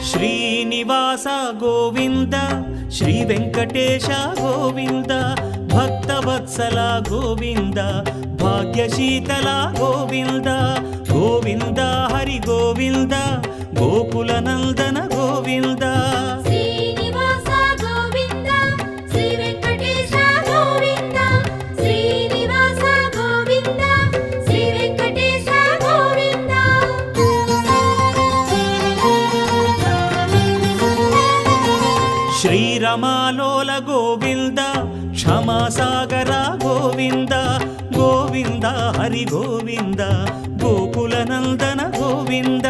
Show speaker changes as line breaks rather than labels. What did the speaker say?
Srinivasa Govinda Shri Venkatesha Govinda Bhaktavatsala Govinda భాగ్యశీతల Govinda Govinda Hari Govinda Gokula Nandana Govinda
Srinivasa Govinda Shri Venkatesha Govinda Srinivasa Govinda Shri Venkatesha Govinda
శ్రీరమాలోల Govinda క్షమాసాగర Govinda Govinda Hari Govinda Gokula Nandana Govinda